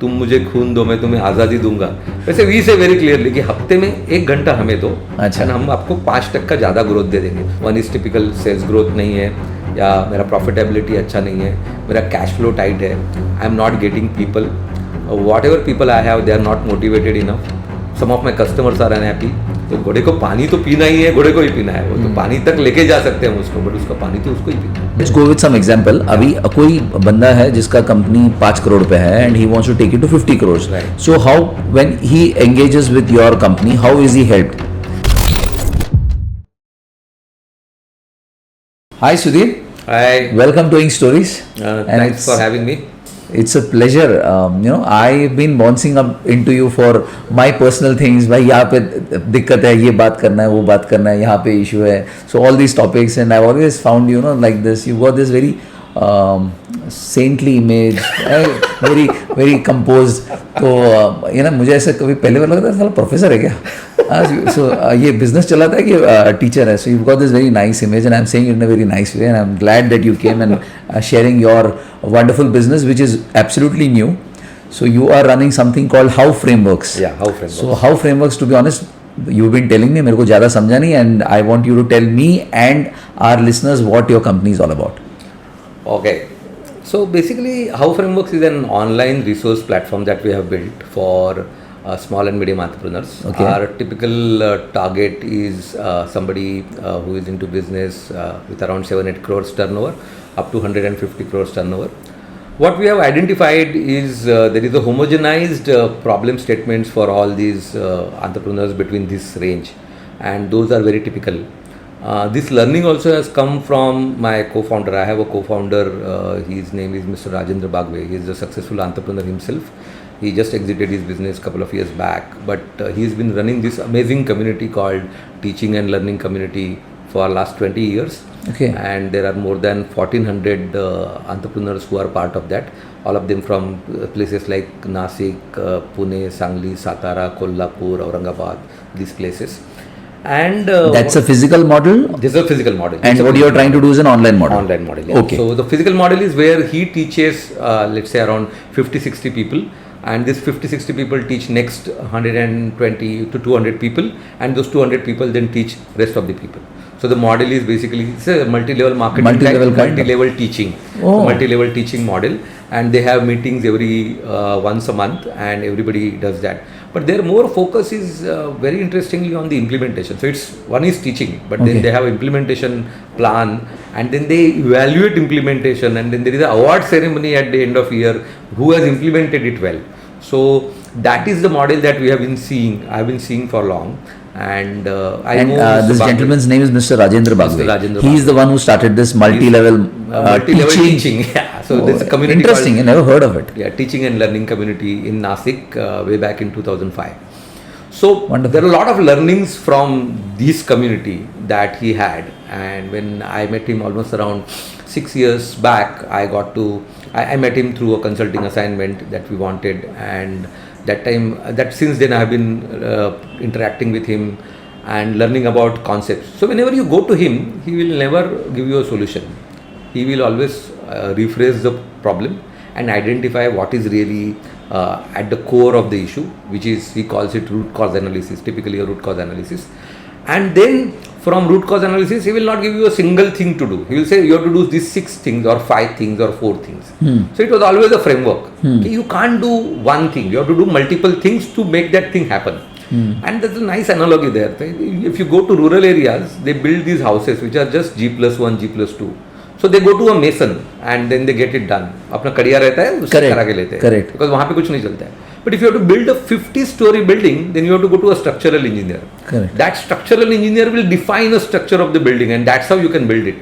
तुम मुझे खून दो मैं तुम्हें आज़ादी दूंगा, वैसे वी से वेरी क्लियरली कि हफ्ते में 1 घंटा हमें दो, अच्छा, हम आपको 5% ज़्यादा ग्रोथ दे देंगे. One is typical sales growth नहीं है, या मेरा प्रॉफिटेबिलिटी अच्छा नहीं है, मेरा कैश फ्लो टाइट है, I am not getting people, whatever people I have they are not motivated enough, some of my customers are unhappy. तो घोड़े को पानी तो पीना ही है, घोड़े को ही पीना है, वो तो पानी तक लेके जा सकते हैं उसको, बट उसका पानी तो उसको ही पीना है. Let's go with some example. अभी कोई बंदा है जिसका कंपनी 5 करोड़ पे है and he wants to take it to 50 crore. So how when he engages with your company, how is he helped? Hi Sudhir. Hi. Welcome to Ink Stories. Thanks for having me. It's a pleasure. I've been bouncing up into you for my personal things. भाई यहाँ पे दिक्कत है, ये बात करना है, वो बात करना है, यहाँ पे इशू है. So all these topics, and I've always found like this. You've got this very saintly image, very composed. तो मुझे ऐसा कभी पहले बार लगता था साला प्रोफेसर है क्या. So ये बिजनेस चलाता है कि टीचर है. So you've got this very nice image, and I'm saying it in a very nice way, and I'm glad that you came and sharing your wonderful business, which is absolutely new. So you are running something called HowFrameworks. Yeah, HowFrameworks. So HowFrameworks, to be honest, you've been telling me, मेरे को ज़्यादा समझा नहीं, and I want you to tell me and our listeners what your company is all about. Okay. So basically, HowFrameworks is an online resource platform that we have built for small and medium entrepreneurs. Okay. Our typical target is somebody who is into business with around 7-8 crores turnover up to 150 crores turnover. What we have identified is there is a homogenized problem statements for all these entrepreneurs between this range, and those are very typical. This learning also has come from my co-founder. I have a co-founder, his name is Mr. Rajendra Bagwe. He is a successful entrepreneur himself. He just exited his business a couple of years back, but he's been running this amazing community called Teaching and Learning Community for last 20 years. Okay. And there are more than 1400 entrepreneurs who are part of that. All of them from places like Nasik, Pune, Sangli, Satara, Kolhapur, Aurangabad, these places. And that's a physical model? This is a physical model. And what you're trying to do is an online model? Online model, yeah. Okay. So the physical model is where he teaches, let's say around 50-60 people. And this 50-60 people teach next 120 to 200 people, and those 200 people then teach rest of the people. So the model is basically, it's a multi-level marketing, multi-level teaching, multi-level teaching model, and they have meetings every once a month, and everybody does that. But their more focus is very interestingly on the implementation. So it's one is teaching, but then they have implementation plan, and then they evaluate implementation, and then there is an award ceremony at the end of year who has implemented it well. So that is the model that we have been seeing. I have been seeing for long, and I know this gentleman's name is Mr. Rajendra Bagwe. He is the one who started this multi-level teaching. Yeah. So this community. Interesting. I never heard of it. Yeah, teaching and learning community in Nasik way back in 2005. So wonderful. There are a lot of learnings from this community that he had, and when I met him almost around 6 years back, I met him through a consulting assignment that we wanted, and since then I have been interacting with him and learning about concepts. So whenever you go to him, he will never give you a solution. He will always rephrase the problem and identify what is really at the core of the issue, which is, he calls it root cause analysis, typically a root cause analysis. And then from root cause analysis, he will not give you a single thing to do. He will say you have to do these 6 things or 5 things or 4 things. So it was always a framework. Okay, you can't do one thing. You have to do multiple things to make that thing happen. And there's a nice analogy there. If you go to rural areas, they build these houses which are just G+1, G+2. So they go to a mason and then they get it done. अपना कड़िया रहता है, उससे करा के लेते हैं. Correct. Because वहाँ पे कुछ नहीं चलता है. But if you have to build a 50-story building, then you have to go to a structural engineer. Correct. That structural engineer will define a structure of the building, and that's how you can build it.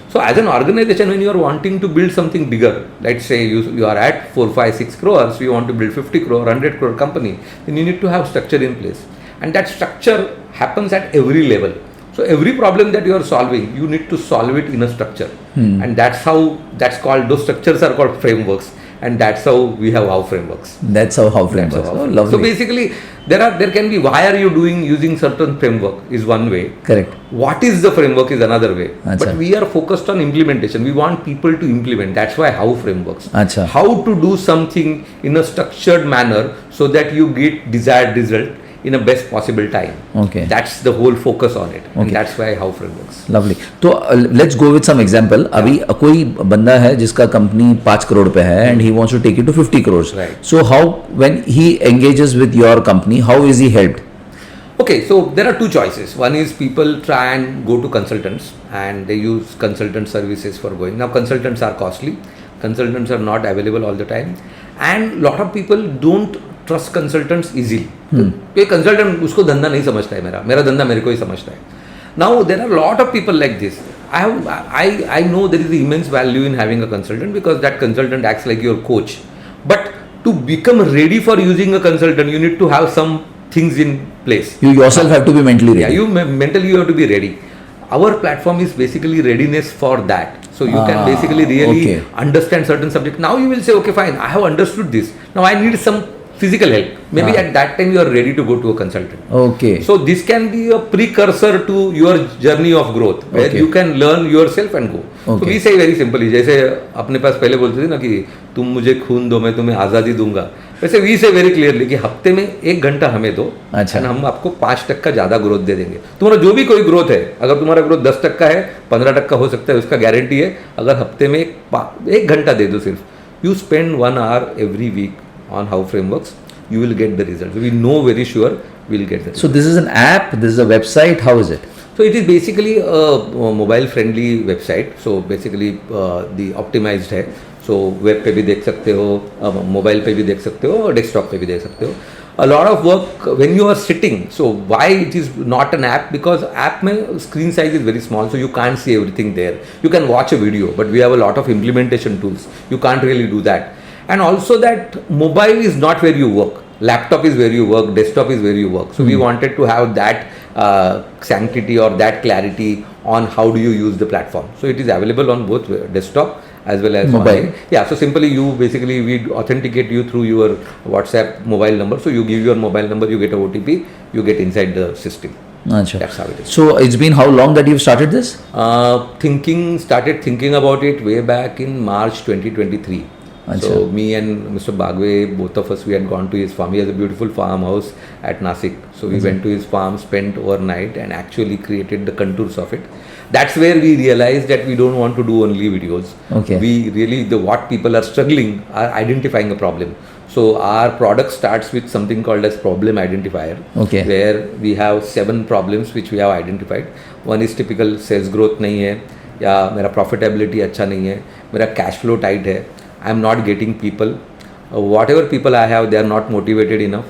So as an organization, when you are wanting to build something bigger, let's say you are at 4, 5, 6 crores, you want to build 50 crore, 100 crore company, then you need to have structure in place. And that structure happens at every level. So every problem that you are solving, you need to solve it in a structure. And that's called, those structures are called frameworks. and that's how we have HowFrameworks. That's how frameworks. Oh, lovely. So basically, there can be, why are you using certain framework is one way. Correct. What is the framework is another way. Achha. But we are focused on implementation. We want people to implement. That's why HowFrameworks. Achha. How to do something in a structured manner so that you get desired result in a best possible time. Okay. That's the whole focus on it. Okay. And that's why HowFrameworks. Lovely. तो let's go with some example. अभी कोई बंदा है जिसका company 5 crore पे है and he wants to take it to 50 crore. Right. So how when he engages with your company, how is he helped? Okay, so there are two choices. One is people try and go to consultants and they use consultant services for going. Now consultants are costly. Consultants are not available all the time. And lot of people don't trust consultants easily. तो consultant उसको धंधा नहीं समझता है, मेरा धंधा मेरे को ही समझता है. Now there are a lot of people like this. I know there is immense value in having a consultant because that consultant acts like your coach. But to become ready for using a consultant, you need to have some things in place. You yourself have to be mentally ready. Yeah, mentally you have to be ready. Our platform is basically readiness for that. So you can basically really understand certain subject. Now you will say, okay, fine, I have understood this. Now I need some physical help. Maybe at that time you are ready to go to a consultant. Okay. So this can be a precursor to your journey of growth where you can learn yourself and go. So we say very simply, जैसे अपने पास पहले बोलते थे ना कि तुम मुझे खून दो मैं तुम्हें आज़ादी दूंगा, वैसे वी से वेरी क्लियरली कि हफ्ते में 1 घंटा हमें दो. अच्छा. और हम आपको 5% ज़्यादा ग्रोथ दे देंगे. तुम्हारा जो भी कोई ग्रोथ है, अगर तुम्हारा ग्रोथ 10% है, 15% हो सकता है, उसका गारंटी है. अगर हफ्ते में 1 घंटा दे दो सिर्फ, you spend 1 hour every week on HowFrameworks, you will get the results. We know very sure we will get the results. So this is an app, this is a website, how is it? So it is basically a mobile friendly website. So basically the optimized है. So web पे भी देख सकते हो, mobile पे भी देख सकते हो और desktop पे भी देख सकते हो. A lot of work when you are sitting. So why it is not an app? Because app में screen size is very small, so you can't see everything there. You can watch a video, but we have a lot of implementation tools. You can't really do that. And also that mobile is not where you work. Laptop is where you work, desktop is where you work. So we wanted to have that sanctity or that clarity on how do you use the platform. So it is available on both desktop as well as mobile. Yeah, so simply you basically we authenticate you through your WhatsApp mobile number. So you give your mobile number, you get a OTP, you get inside the system. Achha. That's how it is. So it's been how long that you've started this? Started thinking about it way back in March 2023. Achha. So me and Mr. Bagwe, both of us, we had gone to his farm. He has a beautiful farmhouse at Nasik. So we went to his farm, spent overnight and actually created the contours of it. That's where we realized that we don't want to do only videos. Okay. We really, what people are struggling are identifying a problem. So our product starts with something called as problem identifier. Okay. Where we have 7 problems which we have identified. One is typical sales growth नहीं है, या मेरा profitability अच्छा नहीं है, मेरा cash flow tight है, I am not getting people. Whatever people I have, they are not motivated enough.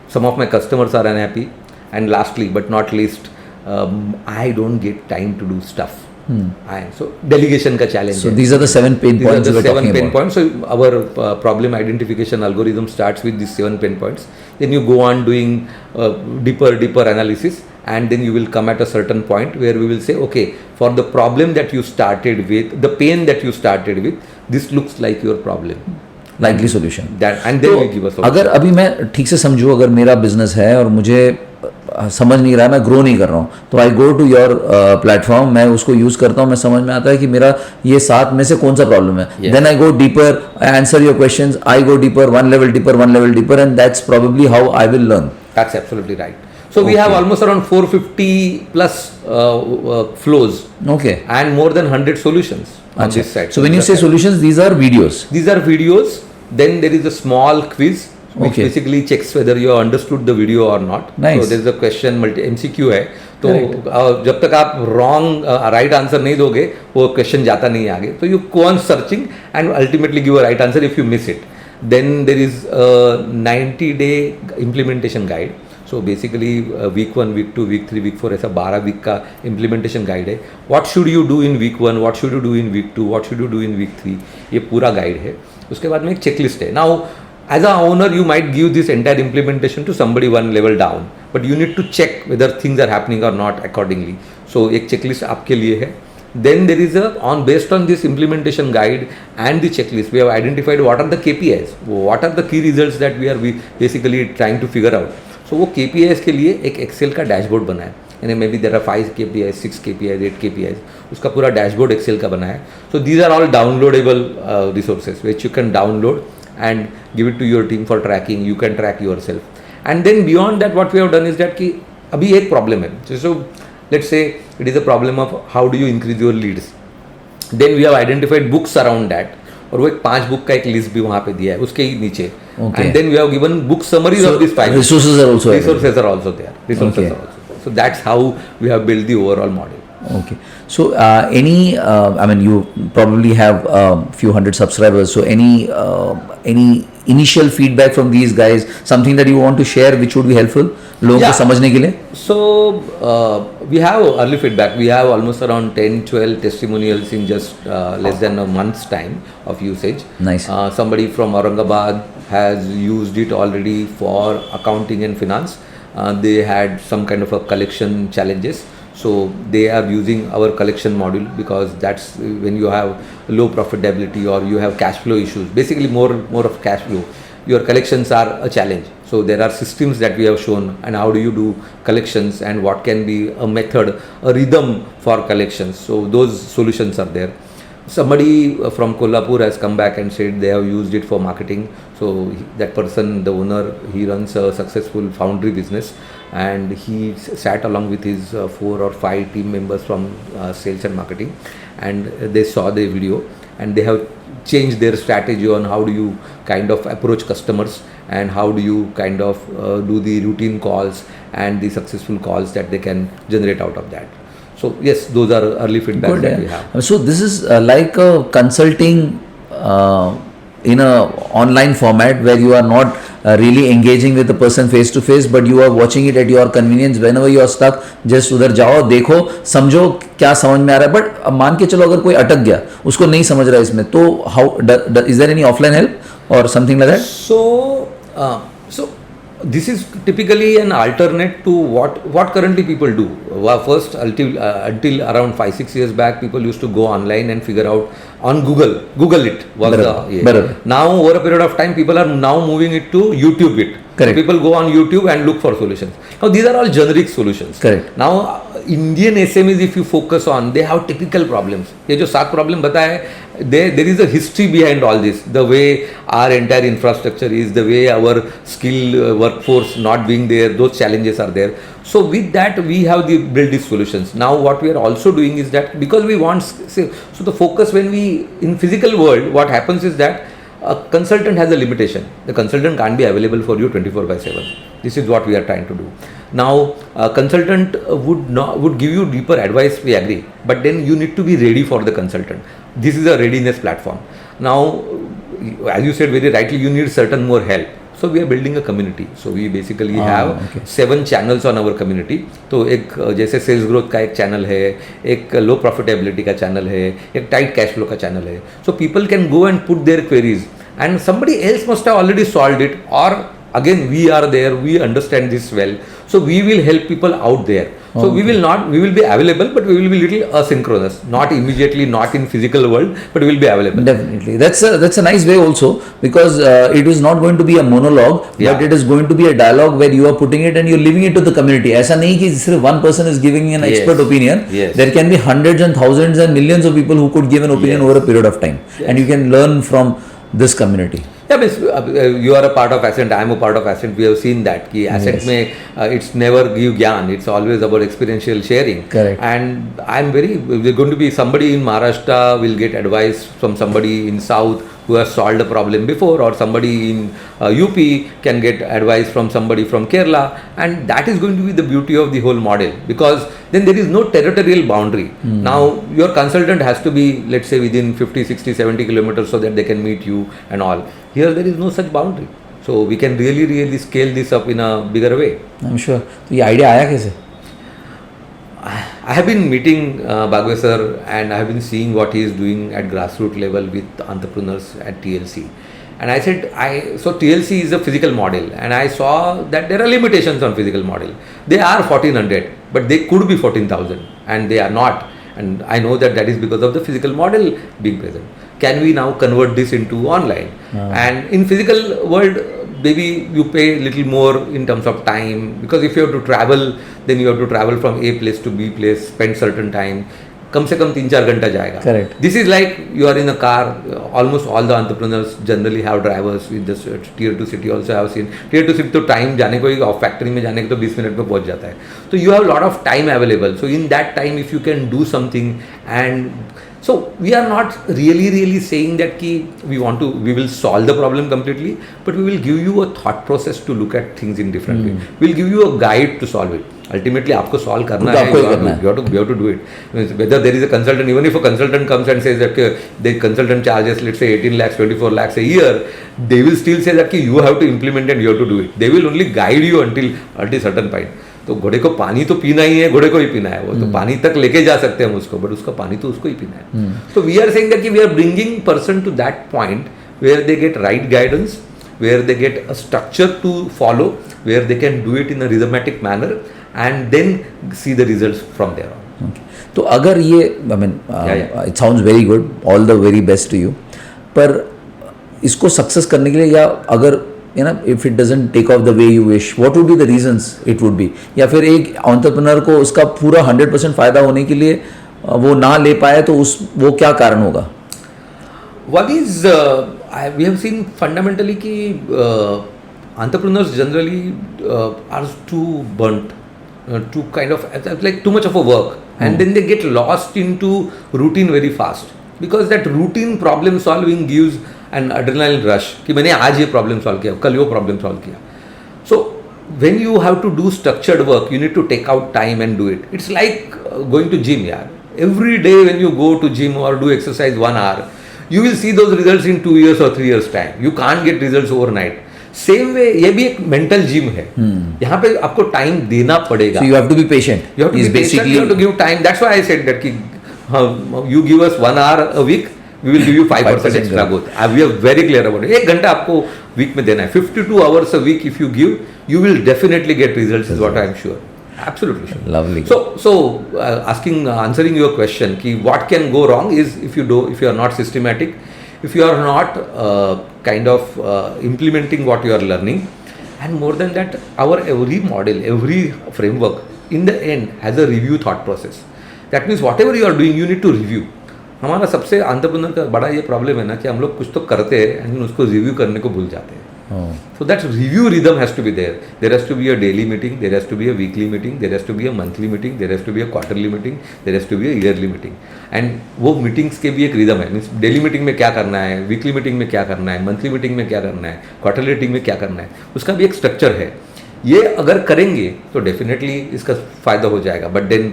Some of my customers are unhappy. And lastly, but not least, I don't get time to do stuff. So delegation ka challenge. So these are the 7 pain points. These are the 7 pain points. So our problem identification algorithm starts with these 7 pain points. Then you go on doing deeper analysis, and then you will come at a certain point where we will say, okay, for the problem that you started with, the pain that you started with, this looks like your problem. Likely solution. That, and then we give a solution. अगर अभी मैं ठीक से समझूँ, अगर मेरा business है और मुझे समझ नहीं रहा है, मैं ग्रो नहीं कर रहा हूँ, तो आई गो टू योर प्लेटफॉर्म, मैं उसको यूज करता हूँ, मैं समझ में आता है कि मेरा ये 7 में से कौन सा प्रॉब्लम है, then I go deeper, I answer your questions, I go deeper, one level deeper, and that's probably how I will learn. That's absolutely right. So we have almost around 450 plus flows. Okay. And more than 100 solutions on this site. So when you say solutions, these are videos. These are videos. Then there is a small quiz which basically checks whether you have understood the video or not. Nice. So there is a question MCQ है. तो जब तक आप wrong right answer नहीं दोगे, वो question जाता नहीं आगे. So you go on searching and ultimately give a right answer if you miss it. Then there is a 90-day implementation guide. So basically week 1, week 2, week 3, week 4 ऐसा 12 week का implementation guide है. What should you do in week 1? What should you do in week 2? What should you do in week 3? ये पूरा guide है. उसके बाद में एक checklist है. Now as a owner you might give this entire implementation to somebody one level down, but you need to check whether things are happening or not accordingly. So एक checklist आपके लिए है. Then there is based on this implementation guide and the checklist, we have identified what are the KPIs, what are the key results that we are basically trying to figure out. So वो KPIs के लिए एक Excel का dashboard बना है, यानी maybe there are 5 KPIs, 6 KPIs, 8 KPIs, उसका पूरा dashboard Excel का बना है. So these are all downloadable resources which you can download and give it to your team for tracking. You can track yourself. And then beyond that, what we have done is that कि अभी एक problem है. So let's say it is a problem of how do you increase your leads. Then we have identified books around that. और वो एक 5 book का एक list भी वहाँ पे दिया है उसके ही नीचे. And then we have given book summaries of these 5. Resources are also there. Resources are also. So that's how we have built the overall model. Okay. So I mean, you probably have a few hundred subscribers. So any initial feedback from these guys, something that you want to share which would be helpful लोगों को समझने के लिए? So we have early feedback. We have almost around 10-12 testimonials in just less than a month's time of usage. Nice. Somebody from Aurangabad has used it already for accounting and finance. They had some kind of a collection challenges. So they are using our collection module because that's when you have low profitability or you have cash flow issues, basically more of cash flow. Your collections are a challenge. So there are systems that we have shown and how do you do collections and what can be a method, a rhythm for collections. So those solutions are there. Somebody from Kolhapur has come back and said they have used it for marketing. So that person, the owner, he runs a successful foundry business and he sat along with his 4 or 5 team members from sales and marketing, and they saw the video and they have changed their strategy on how do you kind of approach customers and how do you kind of do the routine calls and the successful calls that they can generate out of that. So yes, those are early feedback that we have. So this is like a consulting in a online format where you are not really engaging with the person face to face, but you are watching it at your convenience. Whenever you are stuck, just उधर जाओ, देखो, समझो क्या समझ में आ रहा है. But मान के चलो अगर कोई अटक गया, उसको नहीं समझ रहा है इसमें, तो how is there any offline help or something like that? So this is typically an alternate to what currently people do. First, until around 5-6 years back, people used to go online and figure out on Google it was Now over a period of time, people are now moving it to YouTube it. Correct. So people go on YouTube and look for solutions. Now these are all generic solutions. Correct. Now Indian SMEs, if you focus on, they have typical problems. ये जो 7 problem बताए, there is a history behind all this. The way our entire infrastructure is, the way our skilled workforce not being there, those challenges are there. So with that, we have built these solutions. Now what we are also doing is that because we want, so the focus when we in physical world, what happens is that a consultant has a limitation. The consultant can't be available for you 24/7. This is what we are trying to do. Now, a consultant would give you deeper advice, we agree, but then you need to be ready for the consultant. This is a readiness platform. Now, as you said very rightly, you need certain more help. So we are building a community. So we basically have 7 channels on our community. तो एक जैसे sales growth का एक channel है, एक low profitability का channel है, एक tight cash flow का channel है. So people can go and put their queries, and somebody else must have already solved it, or again we are there, we understand this well. So we will help people out there. So we will be available, but we will be little asynchronous, not immediately, not in physical world, but we will be available. Definitely, that's a nice way also, because it is not going to be a monologue, but it is going to be a dialogue where you are putting it and you are leaving it to the community. ऐसा नहीं कि सिर्फ one person is giving an expert opinion. There can be hundreds and thousands and millions of people who could give an opinion over a period of time, and you can learn from this community. Yeah, you are a part of Ascent, I am a part of Ascent. We have seen that कि Ascent में it's never give ज्ञान, it's always about experiential sharing. Correct. And we're going to be somebody in Maharashtra will get advice from somebody in South who has solved a problem before, or somebody in UP can get advice from somebody from Kerala, and that is going to be the beauty of the whole model, because then there is no territorial boundary. Now your consultant has to be, let's say, within 50, 60, 70 kilometers so that they can meet you and all. Here there is no such boundary. So we can really scale this up in a bigger way. I'm sure. So ये idea आया कैसे? I have been meeting Bagwe sir, and I have been seeing what he is doing at grassroots level with entrepreneurs at TLC. And I said, so TLC is a physical model, and I saw that there are limitations on physical model. They are 1400, but they could be 14,000, and they are not. and I know that is because of the physical model being present. Can we now convert this into online? And in physical world, maybe you pay a little more in terms of time, because if you have to travel, then you have to travel from A place to B place, spend certain time. कम से कम 3-4 घंटा जाएगा. Correct. This is like you are in a car. Almost all the entrepreneurs generally have drivers. In the tier 2 city also I have seen. Tier 2 city तो time जाने को ही factory में जाने को तो 20 मिनट में पहुंच जाता है. So you have a lot of time available. So in that time, if you can do something, and so we are not really saying that we will solve the problem completely, but we will give you a thought process to look at things in different way. We'll give you a guide to solve it. Ultimately, आपको solve करना है. You have to do it. Whether there is a consultant, even if a consultant comes and says that the consultant charges, let's say 18 lakhs, 24 lakhs a year, they will still say that you have to implement and you have to do it. They will only guide you until certain point. तो घोड़े को पानी तो पीना ही है, घोड़े को ही पीना है. वो तो पानी तक लेके जा सकते हैं हम उसको, बट उसका पानी तो उसको ही पीना है. So we are saying that we are bringing person to that point where they get right guidance, where they get a structure to follow, where they can do it in a rhythmatic manner, and then see the results from there on. Okay. तो अगर ये it sounds very good, all the very best to you, पर इसको success करने के लिए, या अगर if it doesn't take off the way you wish, what would be the reasons it would be? या फिर एक entrepreneur को उसका पूरा 100% फायदा होने के लिए वो ना ले पाए तो वो क्या कारण होगा? One is we have seen fundamentally कि entrepreneurs generally are too burnt, too kind of like too much of a work, and then they get lost into routine very fast, because that routine problem solving gives an adrenaline rush कि मैंने आज ये problem solve किया, कल वो problem solve किया. So when you have to do structured work, you need to take out time and do it. It's like going to gym, yaar. Every day when you go to gym or do exercise 1 hour, you will see those results in 2 years or 3 years time. You can't get results overnight. Same way ये भी एक mental gym है. यहाँ पे आपको time देना पड़ेगा. So you have to be patient. You have to be patient. You have to give time. That's why I said that कि you give us 1 hour a week, we will give you 5% extra growth. We are very clear about it. 1 घंटा आपको week में देना है. 52 hours a week if you give, you will definitely get results. Is what I am sure. Absolutely sure. Lovely. So answering your question, कि what can go wrong is if you are not systematic, if you are not kind of implementing what you are learning, and more than that, our every model, every framework in the end has a review thought process. That means whatever you are doing, you need to review. हमारा सबसे entrepreneur का बड़ा ये problem है ना कि हम लोग कुछ तो करते हैं एंड उसको रिव्यू करने को भूल जाते हैं. So that review rhythm has to be there. There has to be a daily meeting, there has to be a weekly meeting, there has to be a monthly meeting, there has to be a quarterly meeting, there has to be a yearly meeting. And वो meetings के भी एक rhythm है. Means daily meeting में क्या करना है, weekly meeting में क्या करना है, monthly meeting में क्या करना है, quarterly meeting में क्या करना है, उसका भी एक structure है. ये अगर करेंगे तो definitely इसका फायदा हो जाएगा. But then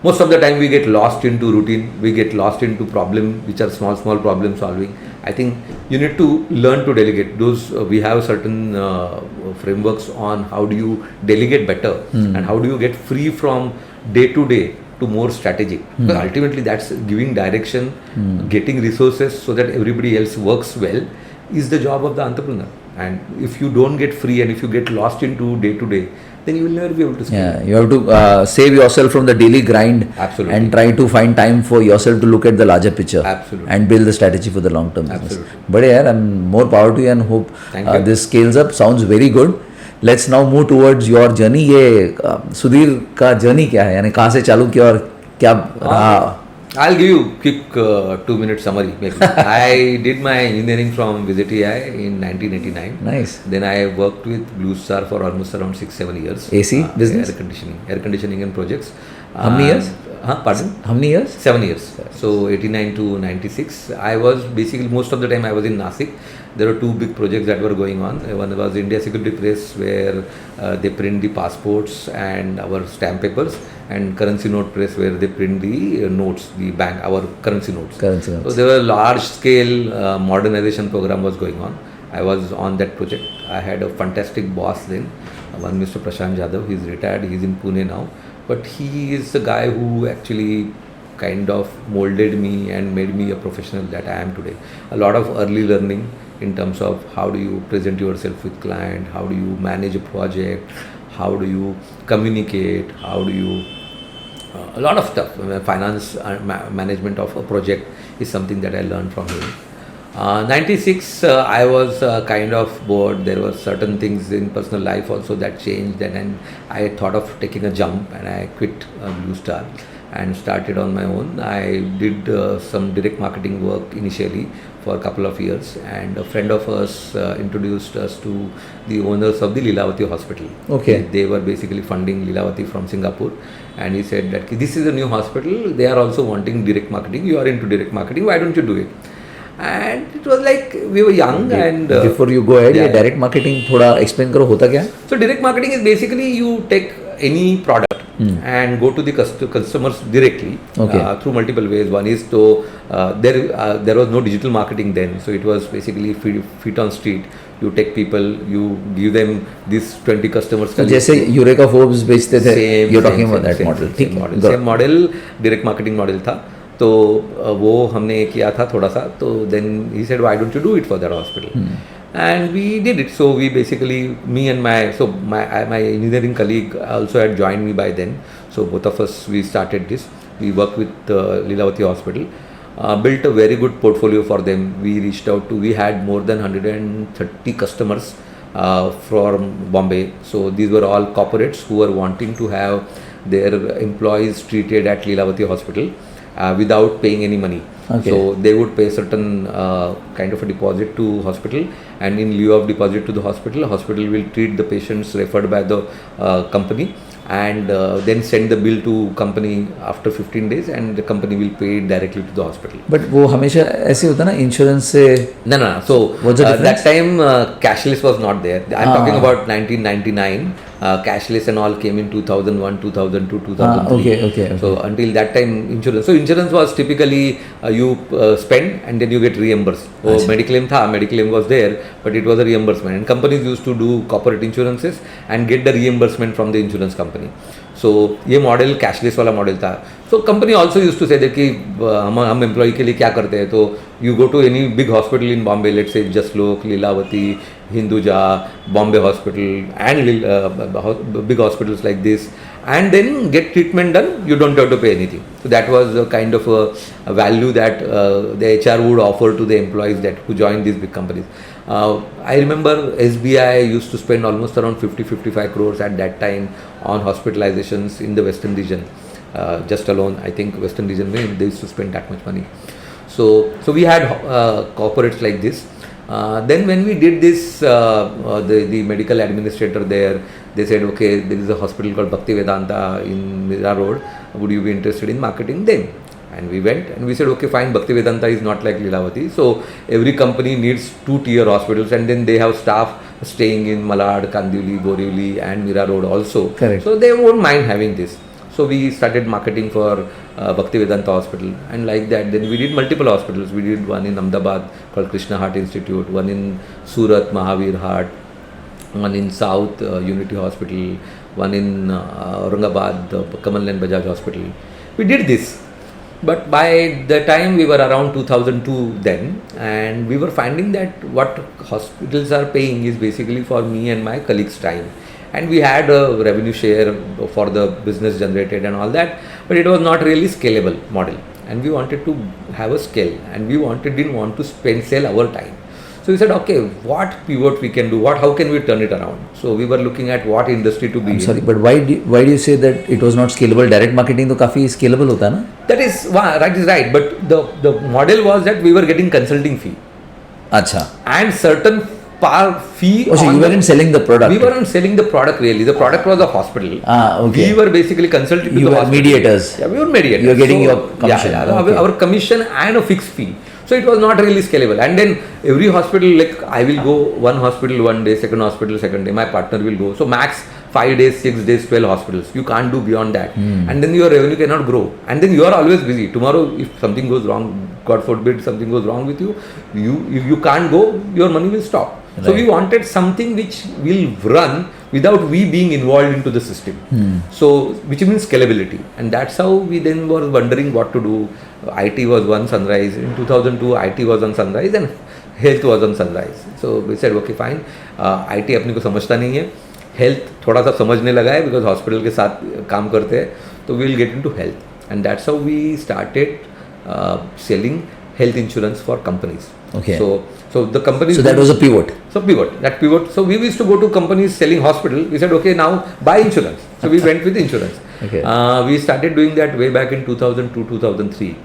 most of the time we get lost into routine, we get lost into problem which are small problem solving. I think you need to learn to delegate. We have certain frameworks on how do you delegate better and how do you get free from day to day to more strategic. Because ultimately that's giving direction, getting resources so that everybody else works well is the job of the entrepreneur. And if you don't get free and if you get lost into day to day, then you will never be able to scale. Yeah, you have to save yourself from the daily grind. Absolutely. And try to find time for yourself to look at the larger picture. Absolutely. And build the strategy for the long term business. Absolutely. But yeah, I'm more power to you and hope this scales up. Sounds very good. Let's now move towards your journey. ये सुधीर का journey क्या है, यानी कहाँ से चालू किया और क्या रहा? I'll give you quick 2-minute summary. Maybe. I did my engineering from Visit AI in 1989. Nice. Then I worked with Blue Star for almost around 6-7 years. AC business? Air conditioning and projects. How many years? Pardon? How many years? 7 years. So 89 to 96. I was basically most of the time I was in Nasik. There were 2 big projects that were going on. One was India Security Press, where they print the passports and our stamp papers, and Currency Note Press, where they print the notes, the bank, our currency notes. So there were large scale modernization program was going on. I was on that project. I had a fantastic boss then, one Mr. Prashant Jadhav. He's retired. He's in Pune now. But he is the guy who actually kind of molded me and made me a professional that I am today. A lot of early learning in terms of how do you present yourself with client, how do you manage a project, how do you communicate, how do you A lot of stuff. Finance management of a project is something that I learned from him. 96, I was kind of bored. There were certain things in personal life also that changed, and then I thought of taking a jump, and I quit Blue Star and started on my own. I did some direct marketing work initially for a couple of years, and a friend of ours introduced us to the owners of the Lilavati hospital. Okay. They were basically funding Lilavati from Singapore, and he said that this is a new hospital, they are also wanting direct marketing, you are into direct marketing, why don't you do it? And it was like we were young and before you go ahead, yeah. direct marketing थोड़ा explain करो होता क्या है? So direct marketing is basically you take any product and go to the customers directly through multiple ways. One is to there was no digital marketing then, so it was basically feet on street. You take people, you give them these 20 customers. So जैसे eureka Forbes बेचते थे, you're talking about that model. ठीक है. Same model, direct marketing model था. तो वो हमने किया था थोड़ा सा. तो then he said, why don't you do it for that hospital? And we did it. So we basically, me and my engineering colleague also had joined me by then. So both of us, we started this. We worked with Lilavati Hospital, built a very good portfolio for them. We reached out to, we had more than 130 customers from Bombay. So these were all corporates who were wanting to have their employees treated at Lilavati Hospital without paying any money. Okay. So they would pay certain kind of a deposit to hospital, and in lieu of deposit to the hospital will treat the patients referred by the company, and then send the bill to company after 15 days, and the company will pay it directly to the hospital. But वो हमेशा ऐसे होता ना insurance से? No. So that time cashless was not there. I'm talking about 1999. Cashless and all came in 2001, 2002, 2003. Okay. So until that time, insurance. So insurance was typically you spend and then you get reimbursed. So Mediclaim was there, but it was a reimbursement. And companies used to do corporate insurances and get the reimbursement from the insurance company. So ये model cashless वाला model था. So company also use to say कि हम employ के लिए क्या करते हैं. तो you go to any big hospital in Bombay, let's say Jaslok, Lilavati, Hinduja, Bombay hospital and big hospitals like this, and then get treatment done. You don't have to pay anything. So that was a kind of a value that the HR would offer to the employees that who joined these big companies. I remember SBI used to spend almost around 50-55 crores at that time on hospitalizations in the Western region. Just alone, I think Western region, they used to spend that much money. So we had corporates like this. Then when we did this, the medical administrator there, they said, okay, there is a hospital called Bhakti Vedanta in Mira Road. Would you be interested in marketing them? And we went and we said, okay, fine, Bhakti Vedanta is not like Lilavati. So every company needs 2-tier hospitals, and then they have staff staying in Malad, Kandivali, Borivali and Mira Road also. Correct. So they won't mind having this. So we started marketing for Bhakti Vedanta Hospital, and like that then we did multiple hospitals. We did one in Ahmedabad called Krishna Heart Institute, one in Surat, Mahavir Heart, one in South Unity Hospital, one in Aurangabad, Kamal and Bajaj Hospital. We did this. But by the time we were around 2002 then, and we were finding that what hospitals are paying is basically for me and my colleagues' time. And we had a revenue share for the business generated and all that, but it was not really scalable model. And we wanted to have a scale, and we didn't want to sell our time. So we said, okay, what pivot we can do? How can we turn it around? So we were looking at what industry to be in. Sorry, but why do you say that it was not scalable? Direct marketing तो काफी scalable होता है ना? That is right. But the model was that we were getting consulting fee. अच्छा. And certain fee. Oh, so you weren't selling the product? We weren't selling the product really. The product was a hospital. Okay. We were basically consulting you to the were hospital. mediators. Yeah, we were mediators. You were getting your commission. Yeah. Okay. Our commission and a fixed fee. So it was not really scalable. And then every hospital, like I will go one hospital one day, second hospital second day, my partner will go. So max 5 days, 6 days, 12 hospitals. You can't do beyond that. And then your revenue cannot grow. And then you are always busy. Tomorrow, if something goes wrong, God forbid something goes wrong with you, you can't go, your money will stop. Right. So we wanted something which will run without we being involved into the system. So which means scalability. And that's how we then were wondering what to do. IT was one sunrise. In 2002, IT was on sunrise and health was on sunrise. So we said, okay, fine. IT अपने को समझता नहीं है. Health थोड़ा सा समझने लगा है बिकॉज हॉस्पिटल के साथ काम करते हैं. so we'll get into health. And that's how we started selling health insurance for companies. Okay. So the companies. So that was a pivot. That pivot. So we used to go to companies selling hospital. We said, okay, now buy insurance. So we went with insurance. Okay. We started doing that way back in 2002, 2003.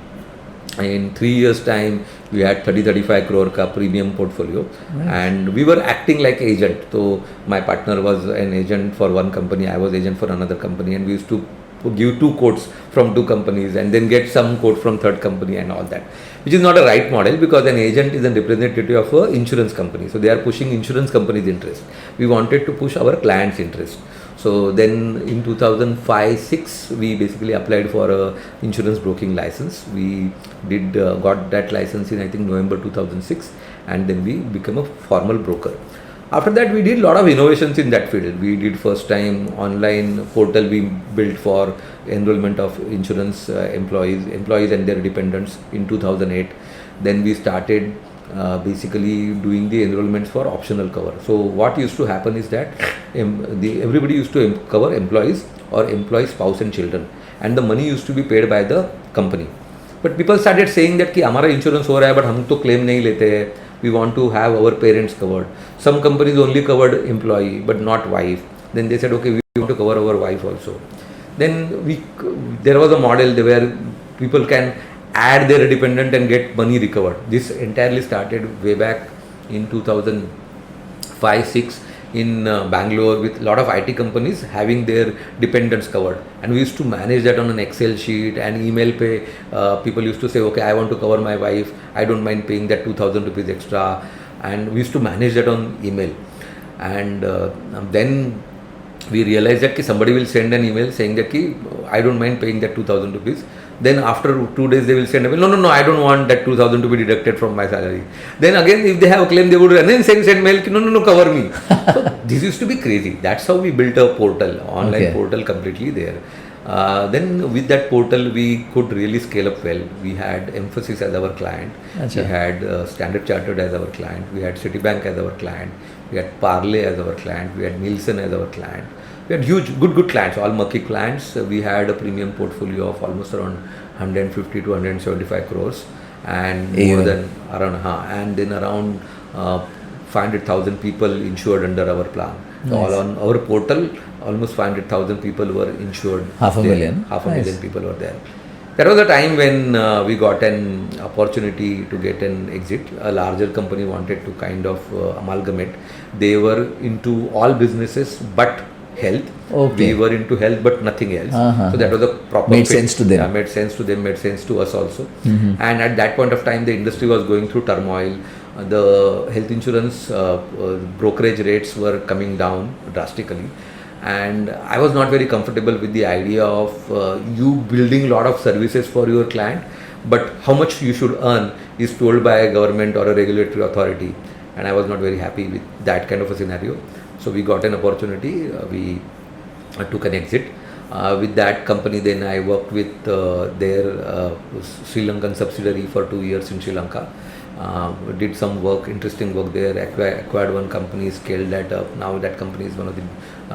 In 3 years' time, we had 35 crore ka premium portfolio. Nice. And we were acting like agent. So my partner was an agent for one company, I was agent for another company, and we used to give 2 quotes from 2 companies and then get some quote from third company and all that, which is not a right model, because an agent is a representative of an insurance company. So they are pushing insurance company's interest. We wanted to push our client's interest. So then in 2005-06, we basically applied for a insurance broking license. We got that license in I think November 2006, and then we became a formal broker. After that, we did a lot of innovations in that field. We did first time online portal we built for enrollment of insurance employees and their dependents in 2008. Then we started basically doing the enrollments for optional cover. So what used to happen is that everybody used to cover employees or employee spouse and children, and the money used to be paid by the company. But people started saying that कि हमारा insurance हो रहा है but हम तो claim नहीं लेते हैं. We want to have our parents covered. Some companies only covered employee but not wife. Then they said, okay, we want to cover our wife also. Then there was a model where people can add their dependent and get money recovered. This entirely started way back in 2005-06 in Bangalore, with a lot of IT companies having their dependents covered, and we used to manage that on an Excel sheet and email pay. People used to say, okay, I want to cover my wife, I don't mind paying that 2,000 rupees extra, and we used to manage that on email. And then we realized that somebody will send an email saying that I don't mind paying that 2,000 rupees. Then after 2 days they will send a mail, no, I don't want that 2,000 to be deducted from my salary. Then again, if they have a claim, they would again send mail, no, cover me. So this used to be crazy. That's how we built a portal, online portal completely there. Then with that portal, we could really scale up well. We had Emphasis as our client. Achha. We had Standard Chartered as our client. We had Citibank as our client. We had Parley as our client. We had Nielsen as our client. We had huge, good clients, all murky clients. We had a premium portfolio of almost around 150 to 175 crores, and more than around 500,000 people insured under our plan. Nice. All on our portal, almost 500,000 people were insured. Half a million people were there. That was a time when we got an opportunity to get an exit. A larger company wanted to kind of amalgamate. They were into all businesses but health. Okay. We were into health but nothing else. So that was a proper made fit. Sense to them. Yeah, made sense to them, made sense to us also. And at that point of time, the industry was going through turmoil. The health insurance brokerage rates were coming down drastically. And I was not very comfortable with the idea of you building a lot of services for your client, but how much you should earn is told by a government or a regulatory authority. And I was not very happy with that kind of a scenario. So we got an opportunity, we took an exit. With that company, then I worked with their Sri Lankan subsidiary for 2 years in Sri Lanka. Did some work, interesting work there, acquired one company, scaled that up. Now that company is one of the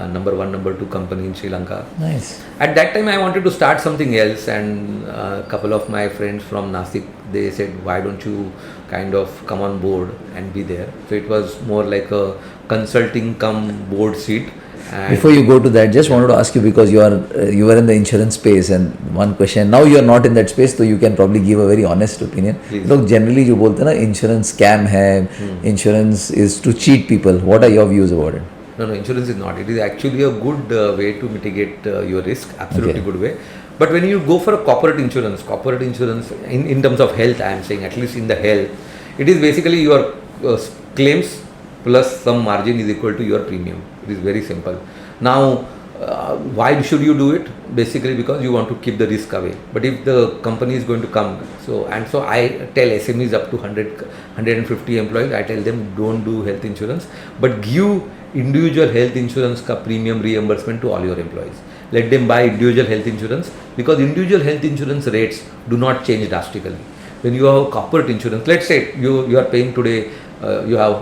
number 1, number 2 company in Sri Lanka. Nice. At that time I wanted to start something else, and a couple of my friends from Nasik, they said, why don't you kind of come on board and be there. So it was more like a consulting come board seat. And before you go to that, just wanted to ask you, because you were in the insurance space, and one question, now you are not in that space, so you can probably give a very honest opinion. Look, generally जो बोलते हैं ना, insurance scam है, insurance is to cheat people. What are your views about it? No, insurance is not. It is actually a good way to mitigate your risk. Absolutely good way. But when you go for a corporate insurance in terms of health, I am saying, at least in the health, it is basically your claims plus some margin is equal to your premium. It is very simple. Now, why should you do it? Basically because you want to keep the risk away. But if the company is going to come, so I tell SMEs up to 150 employees, I tell them, don't do health insurance, but give individual health insurance ka premium reimbursement to all your employees. Let them buy individual health insurance, because individual health insurance rates do not change drastically. When you have corporate insurance, let's say you are paying today, you have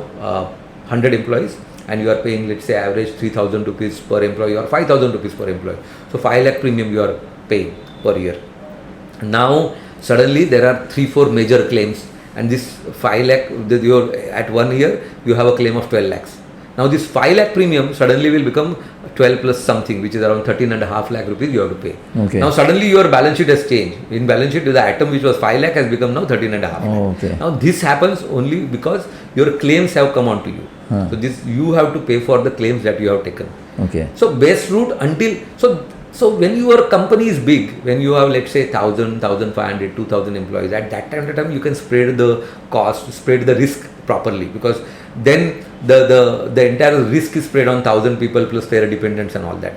100 employees, and you are paying, let's say, average 3,000 rupees per employee or 5,000 rupees per employee. So 5 lakh premium you are paying per year. Now suddenly there are 3-4 major claims, and this 5 lakh, you're at 1 year you have a claim of 12 lakhs. Now this 5 lakh premium suddenly will become 12 plus something, which is around 13.5 lakh rupees you have to pay. Okay. Now suddenly your balance sheet has changed. In balance sheet, the item which was 5 lakh has become now 13.5 lakh. Okay. Now this happens only because your claims have come on to you. So this, you have to pay for the claims that you have taken. Okay. So best route until, so when your company is big, when you have, let's say, 1,000, 1,500, 2,000 employees, at that time you can spread the cost, spread the risk properly, because then the entire risk is spread on 1,000 people plus their dependents and all that.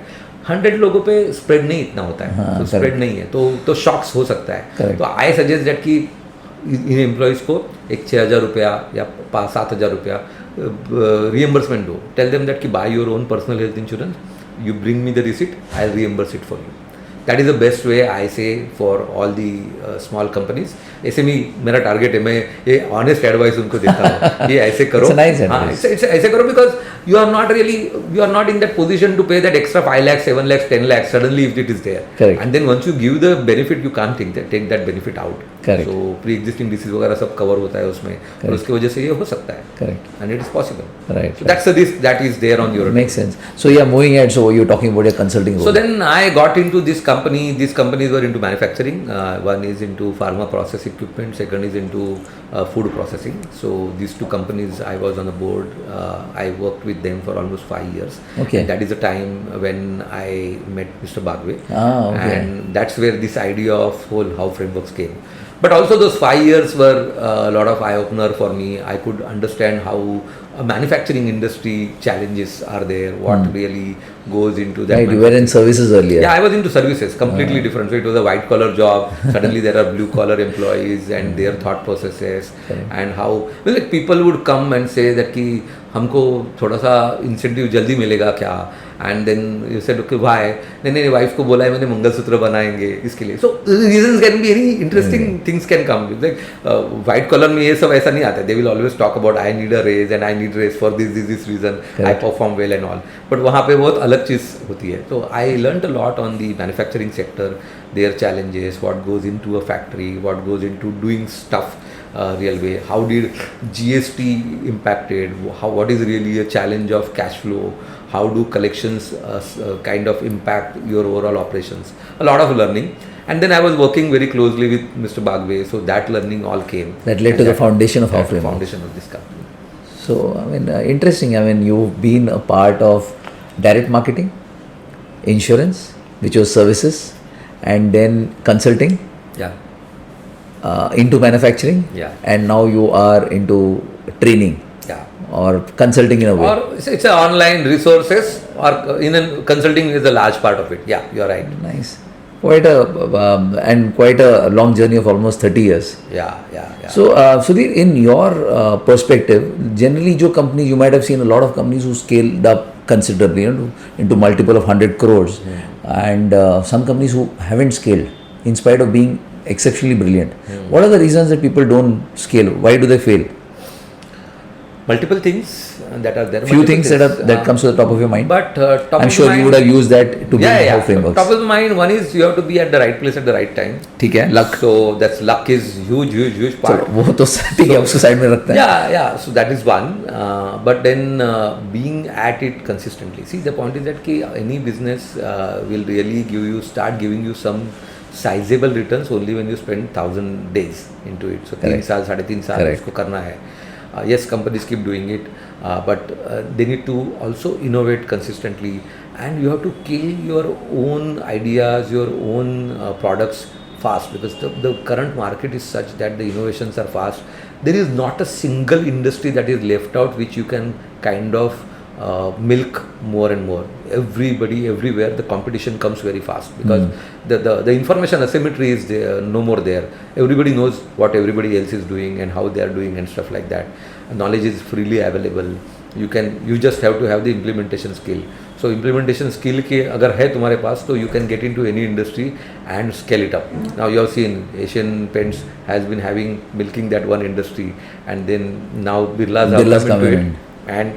100 लोगों पे spread नहीं इतना होता है, तो spread नहीं है, तो shocks हो सकता है. तो I suggest that कि इन एम्प्लॉइज को एक 6,000 रुपया या 7,000 रुपया reimbursement दो. Tell them that कि buy your own personal health insurance, you bring me the receipt, I'll reimburse it for you. That is the best way, I say, for all the small companies. SME मेरा target है, मैं ये honest advice उनको देता हूँ, ये ऐसे करो. It's a nice advice. ऐसे करो, because you are not in that position to pay that extra 5 lakhs, 7 lakhs, 10 lakhs suddenly if it is there. Correct. And then once you give the benefit, you can't take that benefit out. Correct. So pre-existing disease वगैरह सब cover होता है उसमें, और उसकी वजह से ये हो सकता है. Correct. And it is possible. Right. So that's the risk that is there on your. Makes sense. So yeah, moving ahead. So you're talking about your consulting role. So then I got into this company. These companies were into manufacturing. One is into pharma process equipment. Second is into food processing. So these two companies, I was on the board. I worked with them for almost 5 years. Okay. And that is the time when I met Mr. Bagwe. Okay. And that's where this idea of whole HowFrameworks came. But also those 5 years were a lot of eye-opener for me. I could understand how a manufacturing industry challenges are there, what really goes into that. Right, you were in services earlier. Yeah, I was into services, completely different. So it was a white-collar job. Suddenly there are blue-collar employees and their thought processes, and how like people would come and say that कि हमको थोड़ा सा incentive जल्दी मिलेगा क्या, and then you said okay why, नहीं wife को बोला है मैंने मंगलसूत्र बनाएंगे इसके लिए. So reasons can be any interesting things can come. Like white collar में ये सब ऐसा नहीं आता. They will always talk about I need a raise and I need raise for this reason, I perform well and all. But वहाँ पे बहुत अलग चीज़ होती है. तो I learned a lot on the manufacturing sector, their challenges, what goes into a factory, what goes into doing stuff real way, how did GST impacted, what is really a challenge of cash flow, how do collections kind of impact your overall operations. A lot of learning, and then I was working very closely with Mr. Bagwe, so that learning all came. That led to the foundation of HowFrameworks. Foundation of this company. So I mean, interesting. I mean, you've been a part of direct marketing, insurance, which was services, and then consulting. Yeah. Into manufacturing, and now you are into training, or consulting in a way. Or it's a online resources, or in a consulting is a large part of it. Yeah, you're right. Nice. Quite a long journey of almost 30 years. Yeah. So, Sudhir, in your perspective, generally, जो companies, you might have seen a lot of companies who scaled up considerably, into multiple of 100 crores, and some companies who haven't scaled in spite of being exceptionally brilliant. What are the reasons that people don't scale? Why do they fail? Multiple things that are there. Few things that comes to the top of your mind. But I'm sure you would have used that to build HowFrameworks. Top of the mind, one is you have to be at the right place at the right time. ठीक है, luck. So that's luck is huge part. वो तो ठीक है, उसको side में रखते हैं. Yeah. So that is one. But then being at it consistently. See, the point is that कि any business will really start giving you some sizable returns only when you spend 1,000 days into it. So 3 साल 3.5 साल उसको करना है. Yes, companies keep doing it, but they need to also innovate consistently, and you have to kill your own ideas, your own products fast, because the current market is such that the innovations are fast. There is not a single industry that is left out which you can kind of milk more and more. Everybody, everywhere, the competition comes very fast, because the information asymmetry is there, no more there. Everybody knows what everybody else is doing and how they are doing and stuff like that. Knowledge is freely available. You just have to have the implementation skill. So implementation skill के अगर है तुम्हारे पास, तो you can get into any industry and scale it up. Now you have seen Asian Paints has been milking that one industry, and then now Birla's come into it, and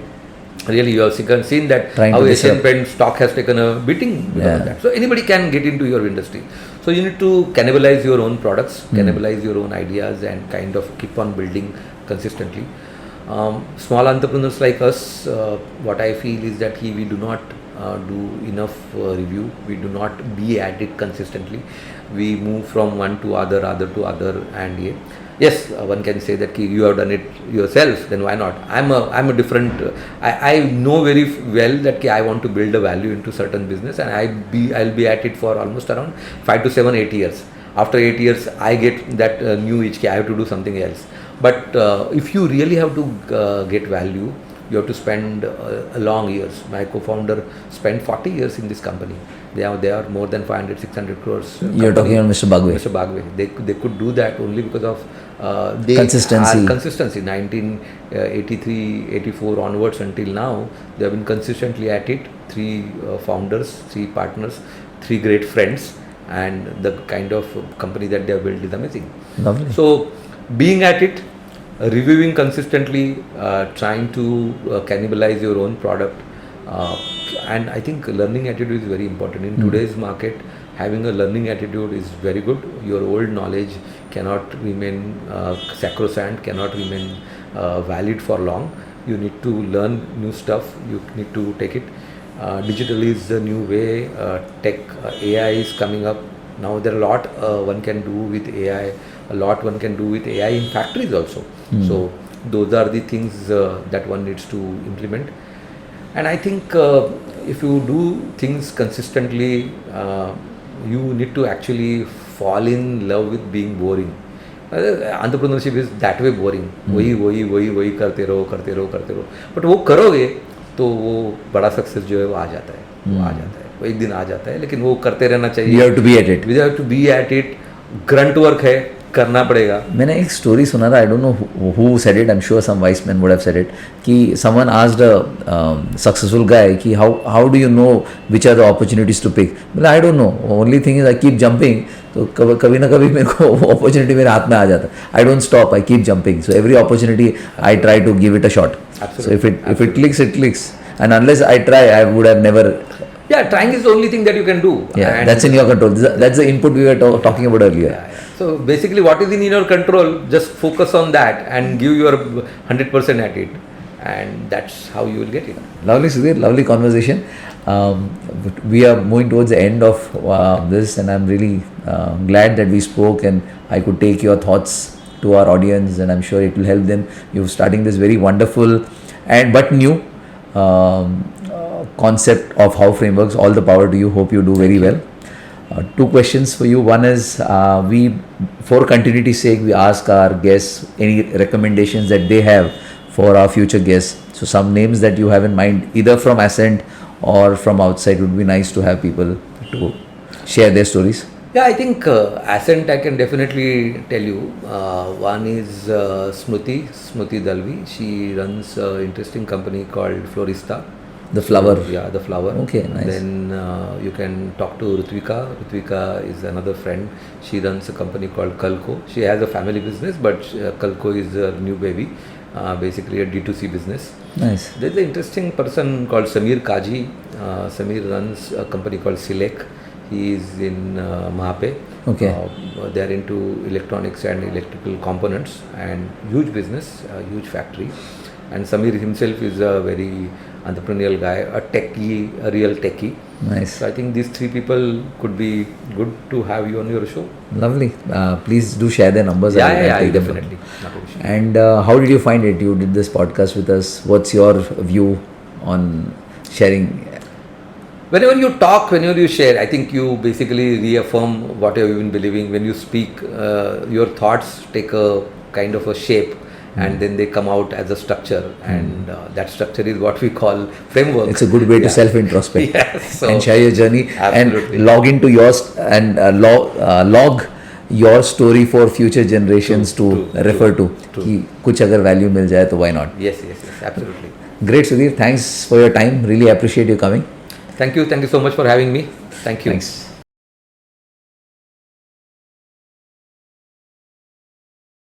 Really, you have seen that Trying how to Asian disrupt. Paint stock has taken a beating because Yeah. of that. So anybody can get into your industry. So you need to cannibalize your own products, cannibalize your own ideas, and kind of keep on building consistently. Small entrepreneurs like us, what I feel is that we do not do enough review. We do not be at it consistently. We move from one to other to other, and yeah. Yes, one can say that you have done it yourself. Then why not? I'm a different. I know very well that I want to build a value into certain business, and I'll be at it for almost around 5 to 7, 8 years. After 8 years, I get that new itch. I have to do something else. But if you really have to get value, you have to spend long years. My co-founder spent 40 years in this company. They are more than 500, 600 crores. You're talking about Mr. Bagwe. Mr. Bagwe. They could do that only because of Consistency. Consistency. 1983, 84 onwards until now, they have been consistently at it. 3 founders, 3 partners, 3 great friends, and the kind of company that they have built is amazing. Lovely. So, being at it, reviewing consistently, trying to cannibalize your own product, and I think learning attitude is very important in today's market. Having a learning attitude is very good. Your old knowledge cannot remain sacrosanct, cannot remain valid for long. You need to learn new stuff. You need to take it. Digital is the new way. Tech, AI is coming up. Now there are a lot one can do with AI. A lot one can do with AI in factories also. So those are the things that one needs to implement. And I think if you do things consistently, you need to actually fall in love with being boring. Entrepreneurship is that way boring. वही करते रहो. But वो करोगे तो वो बड़ा success जो है वो आ जाता है. वो आ जाता है. वो एक दिन आ जाता है. लेकिन वो करते रहना चाहिए. You have to be at it. You have to be at it. Grunt work है. करना पड़ेगा. मैंने एक स्टोरी सुना था, I don't know who said it, I am sure some wise man would have said it, कि someone asked a successful guy कि how do you know which are the opportunities to pick. बोला I don't know, only thing is I keep jumping. तो कभी ना कभी मेरे को opportunity मेरे हाथ में आ जाता है. I don't stop, I keep jumping. So every opportunity I try to give it a shot. So if it clicks, it clicks. And unless I try, I would have never. Yeah, trying is the only thing that you can do. Yeah, and that's in your control. That's the input we were talking about earlier. Yeah. So basically, what is in your control, just focus on that and give your 100% at it, and that's how you will get it. Lovely, Sudhir. Lovely conversation. We are moving towards the end of this, and I'm really glad that we spoke, and I could take your thoughts to our audience, and I'm sure it will help them. You're starting this very wonderful and but new concept of HowFrameworks. All the power to you. Hope you do very well. 2 questions for you. One is, we, for continuity's sake, we ask our guests any recommendations that they have for our future guests. So some names that you have in mind, either from Ascent or from outside, would be nice to have people to share their stories. Yeah, I think Ascent I can definitely tell you. One is Smruti Dalvi. She runs an interesting company called Florista. The flower. Yeah, the flower. Okay, nice. Then you can talk to Ritvika. Ritvika is another friend. She runs a company called Kalko. She has a family business, but Kalko is a new baby. Basically a D2C business. Nice. There's an interesting person called Samir Kaji. Samir runs a company called Silek. He is in Mahape. Okay. They are into electronics and electrical components, and huge business, huge factory. And Samir himself is a very entrepreneurial guy, a real techie. Nice. So I think these 3 people could be good to have you on your show. Lovely. Please do share their numbers. Yeah, definitely. Not an issue. And how did you find it? You did this podcast with us. What's your view on sharing? Whenever you talk, whenever you share, I think you basically reaffirm what you have been believing. When you speak, your thoughts take a kind of a shape, and then they come out as a structure, and that structure is what we call framework. It's a good way to self-introspect. Yes, so and share your journey. absolutely. And log into yours and log your story for future generations to refer to. कि कुछ अगर value मिल जाए तो why not? Yes, absolutely. Great, Sudhir. Thanks for your time. Really appreciate you coming. Thank you so much for having me. Thank you. Thanks.